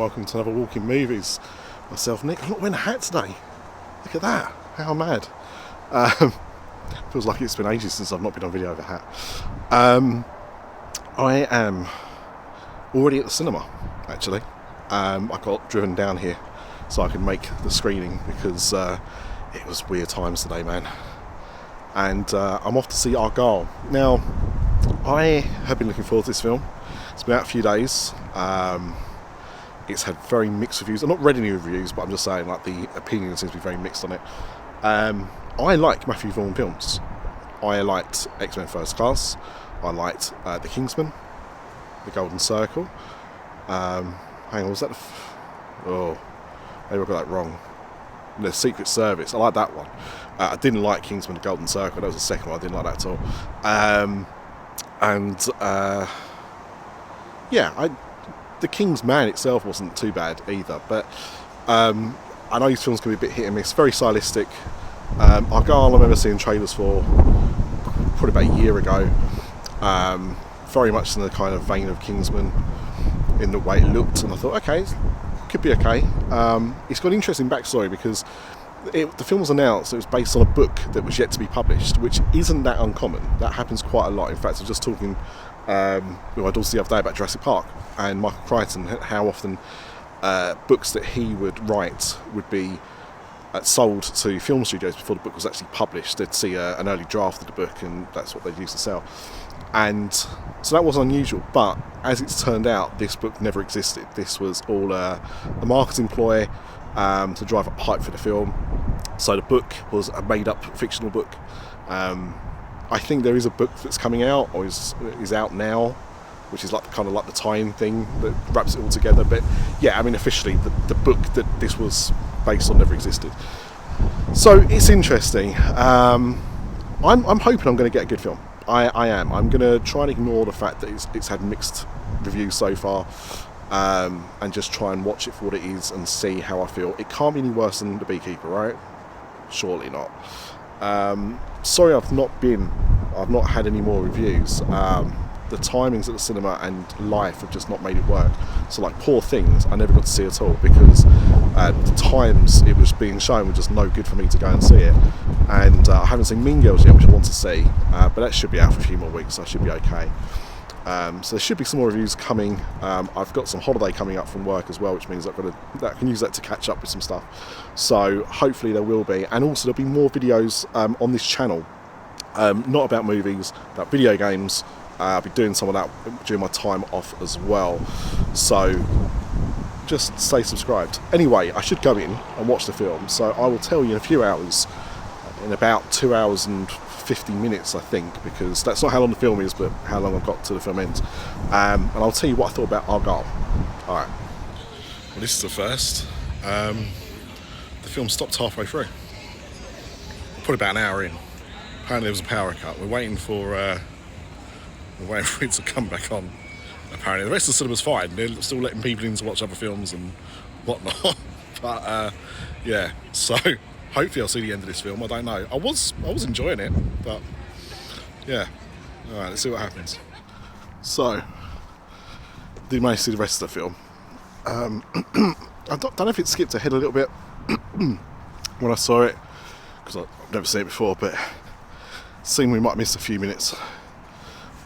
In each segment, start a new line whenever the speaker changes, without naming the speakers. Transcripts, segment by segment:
welcome to another Walking Movies. Myself, Nick. I'm not wearing a hat today. Look at that. How mad. Feels like it's been ages since I've not been on video with a hat. I am already at the cinema, actually. I got driven down here so I could make the screening because it was weird times today, man. And I'm off to see Argylle. Now, I have been looking forward to this film. It's been out a few days. It's had very mixed reviews. I've not read any reviews, but I'm just saying, like, the opinion seems to be very mixed on it. I like Matthew Vaughan films. I liked X-Men First Class. I liked The Kingsman, The Golden Circle. Hang on, was that oh, maybe I got that wrong. The Secret Service. I like that one. I didn't like Kingsman, The Golden Circle. That was the second one. I didn't like that at all. The King's Man itself wasn't too bad either, but I know these films can be a bit hit and miss. Very stylistic. Argylle, I remember seeing trailers for probably about a year ago. Very much in the kind of vein of Kingsman in the way it looked, and I thought, okay, could be okay. It's got an interesting backstory because the film was announced. It was based on a book that was yet to be published, which isn't that uncommon. That happens quite a lot. In fact, I was just talking with my daughter the other day about Jurassic Park and Michael Crichton, how often books that he would write would be sold to film studios before the book was actually published. They'd see an early draft of the book, and that's what they'd use to sell. And so that was unusual, but as it's turned out, this book never existed. This was all a marketing ploy to drive up hype for the film. So the book was a made-up fictional book. I think there is a book that's coming out, or is out now, which is like kind of like the time thing that wraps it all together. But yeah, I mean, officially the book that this was based on never existed. So it's interesting. I'm hoping I'm going to get a good film. I am. I'm going to try and ignore the fact that it's had mixed reviews so far, and just try and watch it for what it is and see how I feel. It can't be any worse than The Beekeeper, right? Surely not. Sorry, I've not had any more reviews. The timings at the cinema and life have just not made it work. So, like, Poor Things, I never got to see at all because the times it was being shown were just no good for me to go and see it. And I haven't seen Mean Girls yet, which I want to see, but that should be out for a few more weeks, so I should be okay. So there should be some more reviews coming. I've got some holiday coming up from work as well, which means I can use that to catch up with some stuff. So hopefully there will be, and also there'll be more videos on this channel, not about movies, about video games. I'll be doing some of that during my time off as well. So just stay subscribed. Anyway, I should go in and watch the film, so I will tell you in a few hours, in about 2 hours and 50 minutes, I think, because that's not how long the film is, but how long I've got to the film ends. And I'll tell you what I thought about Argylle. Alright. Well, this is the first. The film stopped halfway through. Probably about an hour in. Apparently there was a power cut. We're waiting for it to come back on. Apparently the rest of the cinema's fine. They're still letting people in to watch other films and whatnot. But yeah, so hopefully I'll see the end of this film. I don't know. I was enjoying it, but yeah. All right, let's see what happens. So, did manage to see the rest of the film. I don't know if it skipped ahead a little bit when I saw it, because I've never seen it before, but it seemed we might have missed a few minutes.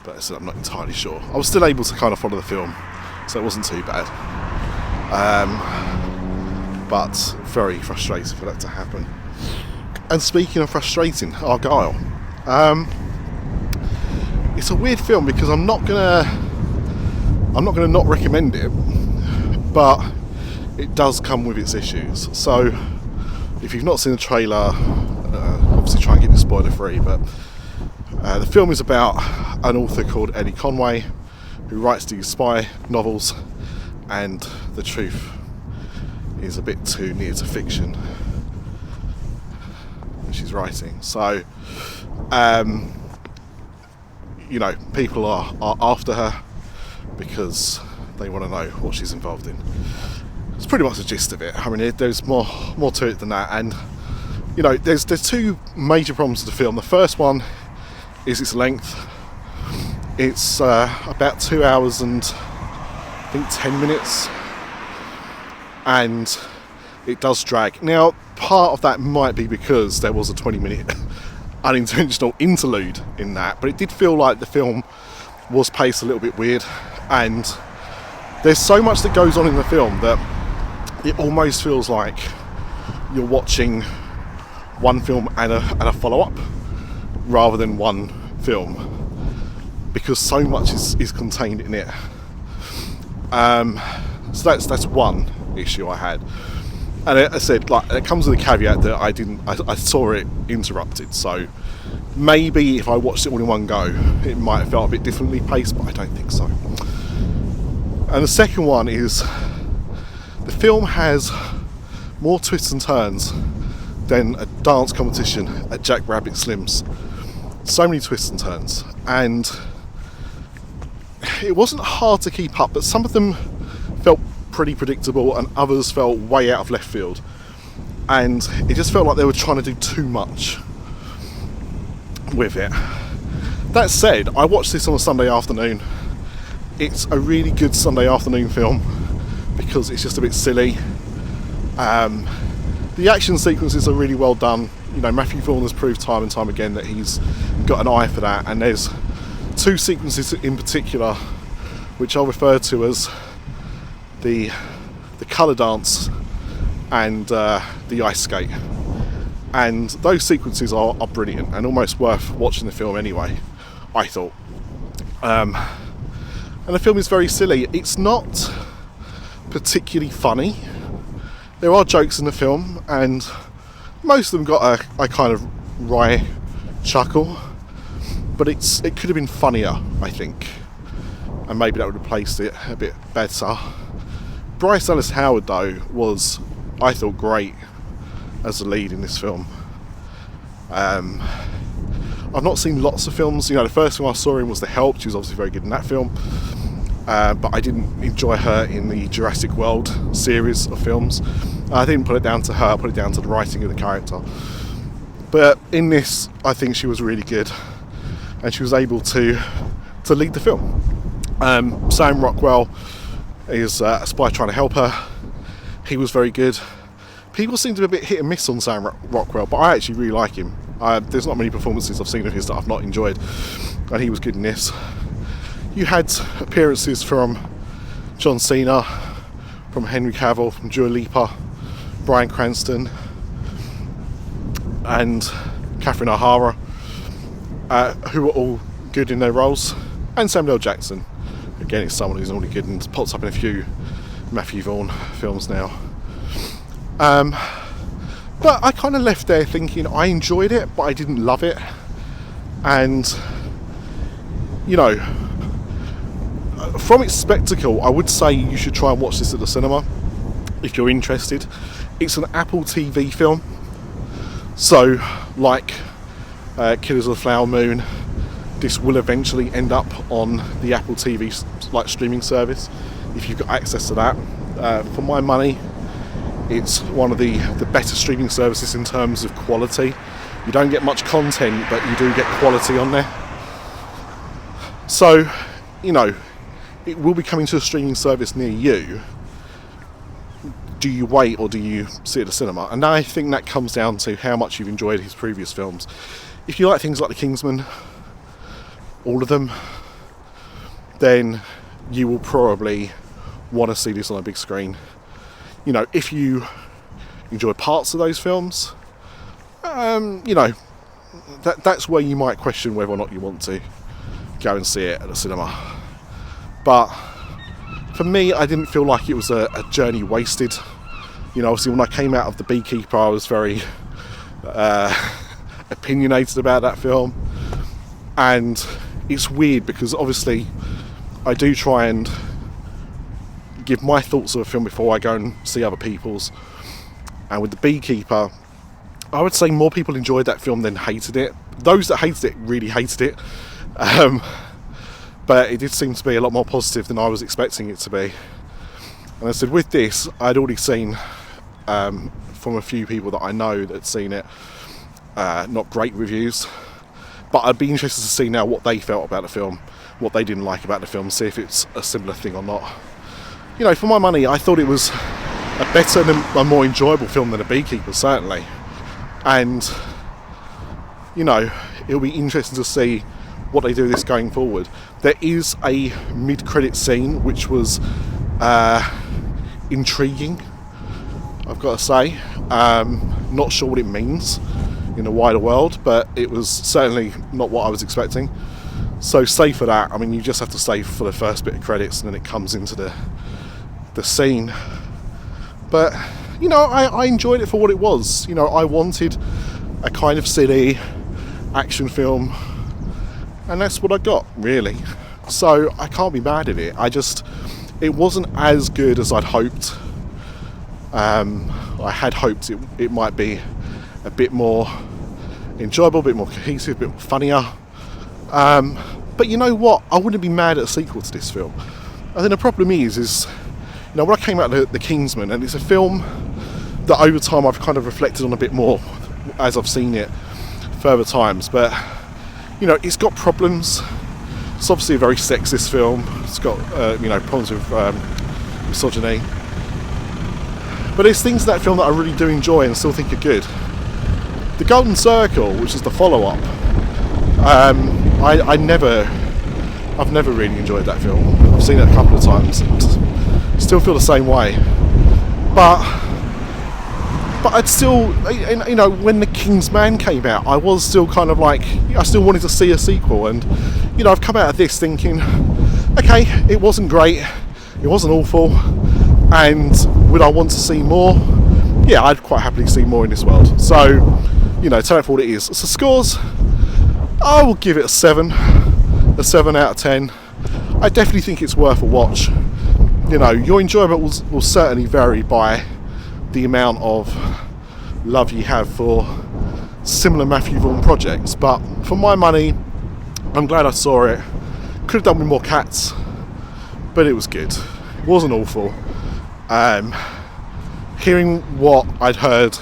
But I'm not entirely sure. I was still able to kind of follow the film, so it wasn't too bad. But very frustrating for that to happen. And speaking of frustrating, Argylle. It's a weird film because I'm not gonna not recommend it, but it does come with its issues. So if you've not seen the trailer, obviously try and keep it spoiler free, but the film is about an author called Eddie Conway who writes these spy novels, and the truth is a bit too near to fiction that she's writing. So, people are after her because they want to know what she's involved in. It's pretty much the gist of it. I mean, there's more to it than that, and there's two major problems with the film. The first one is its length. It's about 2 hours and I think 10 minutes. and it does drag. Now, part of that might be because there was a 20-minute unintentional interlude in that, but it did feel like the film was paced a little bit weird, and there's so much that goes on in the film that it almost feels like you're watching one film and a follow-up rather than one film, because so much is contained in it. So that's one issue I had. And I said, like, it comes with a caveat that I saw it interrupted, so maybe if I watched it all in one go, it might have felt a bit differently paced, but I don't think so. And the second one is, the film has more twists and turns than a dance competition at Jack Rabbit Slim's. So many twists and turns, and it wasn't hard to keep up, but some of them felt pretty predictable and others felt way out of left field, and it just felt like they were trying to do too much with it. That said, I watched this on a Sunday afternoon. It's a really good Sunday afternoon film because it's just a bit silly. The action sequences are really well done. You know, Matthew Vaughan has proved time and time again that he's got an eye for that, and there's two sequences in particular which I'll refer to as the colour dance and the ice skate, and those sequences are brilliant and almost worth watching the film anyway, I thought. And the film is very silly. It's not particularly funny. There are jokes in the film, and most of them got a kind of wry chuckle, but it could have been funnier, I think, and maybe that would have placed it a bit better. Bryce Dallas Howard, though, was, I thought, great as the lead in this film. I've not seen lots of films. You know, the first film I saw him was The Help. She was obviously very good in that film, but I didn't enjoy her in the Jurassic World series of films. I didn't put it down to her, I put it down to the writing of the character. But in this, I think she was really good, and she was able to lead the film. Sam Rockwell is a spy trying to help her. He was very good. People seem to be a bit hit and miss on Sam Rockwell, but I actually really like him. There's not many performances I've seen of his that I've not enjoyed, and he was good in this. You had appearances from John Cena, from Henry Cavill, from Dua Lipa, Bryan Cranston, and Catherine O'Hara, who were all good in their roles, and Samuel L. Jackson. Again, it's someone who's normally good and pops up in a few Matthew Vaughan films now. But I kind of left there thinking I enjoyed it, but I didn't love it. And, you know, from its spectacle, I would say you should try and watch this at the cinema if you're interested. It's an Apple TV film, so like Killers of the Flower Moon, this will eventually end up on the Apple TV like streaming service if you've got access to that. For my money, it's one of the better streaming services in terms of quality. You don't get much content, but you do get quality on there. So, you know, it will be coming to a streaming service near you. Do you wait or do you see it at the cinema? And I think that comes down to how much you've enjoyed his previous films. If you like things like The Kingsman, all of them, then you will probably want to see this on a big screen. You know, if you enjoy parts of those films, you know, that's where you might question whether or not you want to go and see it at the cinema. But for me, I didn't feel like it was a journey wasted. You know, obviously when I came out of The Beekeeper, I was very opinionated about that film, and it's weird because obviously I do try and give my thoughts of a film before I go and see other people's. And with The Beekeeper, I would say more people enjoyed that film than hated it. Those that hated it really hated it, but it did seem to be a lot more positive than I was expecting it to be. And I said, with this, I'd already seen from a few people that I know that had seen it, not great reviews, but I'd be interested to see now what they felt about the film, what they didn't like about the film, see if it's a similar thing or not. You know, for my money, I thought it was better and a more enjoyable film than A Beekeeper, certainly. And, you know, it'll be interesting to see what they do with this going forward. There is a mid-credit scene which was intriguing, I've got to say. Not sure what it means in the wider world, but it was certainly not what I was expecting. So stay for that. I mean, you just have to stay for the first bit of credits and then it comes into the scene. But, you know, I enjoyed it for what it was. You know, I wanted a kind of silly action film, and that's what I got, really. So I can't be mad at it. It wasn't as good as I'd hoped. I had hoped it might be a bit more enjoyable, a bit more cohesive, a bit more funnier. But you know what? I wouldn't be mad at a sequel to this film. I think the problem is, you know, when I came out of The Kingsman, and it's a film that over time I've kind of reflected on a bit more as I've seen it further times. But, you know, it's got problems. It's obviously a very sexist film. It's got, you know, problems with misogyny. But there's things in that film that I really do enjoy and still think are good. The Golden Circle, which is the follow-up, I've never really enjoyed that film. I've seen it a couple of times and still feel the same way. But I'd still, you know, when The King's Man came out, I was still kind of like, I still wanted to see a sequel. And, you know, I've come out of this thinking, okay, it wasn't great, it wasn't awful, and would I want to see more? Yeah, I'd quite happily see more in this world. So, you know, tell it for what it is. So scores, I will give it a 7 out of 10. I definitely think it's worth a watch. You know, your enjoyment will certainly vary by the amount of love you have for similar Matthew Vaughan projects, but for my money, I'm glad I saw it. Could have done with more cats, but it was good. It wasn't awful. Hearing what I'd heard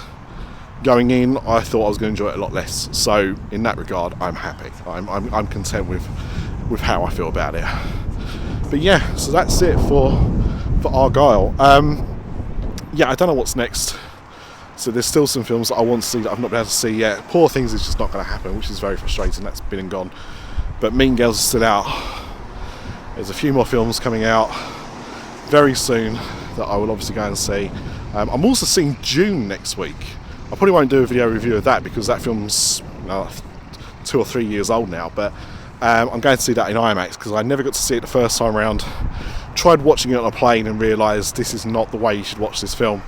going in, I thought I was going to enjoy it a lot less. So in that regard, I'm happy. I'm content with how I feel about it. But yeah, so that's it for Argylle. Yeah, I don't know what's next. So there's still some films that I want to see that I've not been able to see yet. Poor Things is just not going to happen, which is very frustrating. That's been and gone. But Mean Girls is still out. There's a few more films coming out very soon that I will obviously go and see. I'm also seeing June next week. I probably won't do a video review of that because that film's 2 or 3 years old now. But I'm going to see that in IMAX because I never got to see it the first time around. Tried watching it on a plane and realised this is not the way you should watch this film.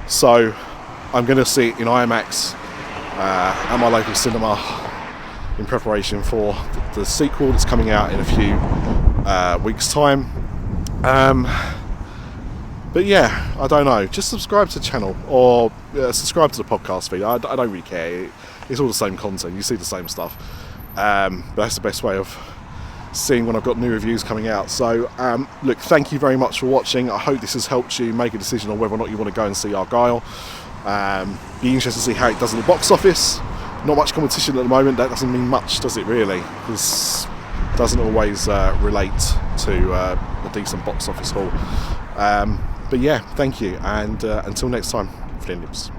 So I'm going to see it in IMAX at my local cinema in preparation for the sequel that's coming out in a few weeks' time. But yeah, I don't know. Just subscribe to the channel or subscribe to the podcast feed. I don't really care. It's all the same content. You see the same stuff. But that's the best way of seeing when I've got new reviews coming out. So look, thank you very much for watching. I hope this has helped you make a decision on whether or not you want to go and see Argylle. Be interested to see how it does in the box office. Not much competition at the moment. That doesn't mean much, does it really? Because it doesn't always relate to a decent box office haul. But yeah, thank you, and until next time, Flynn Lips.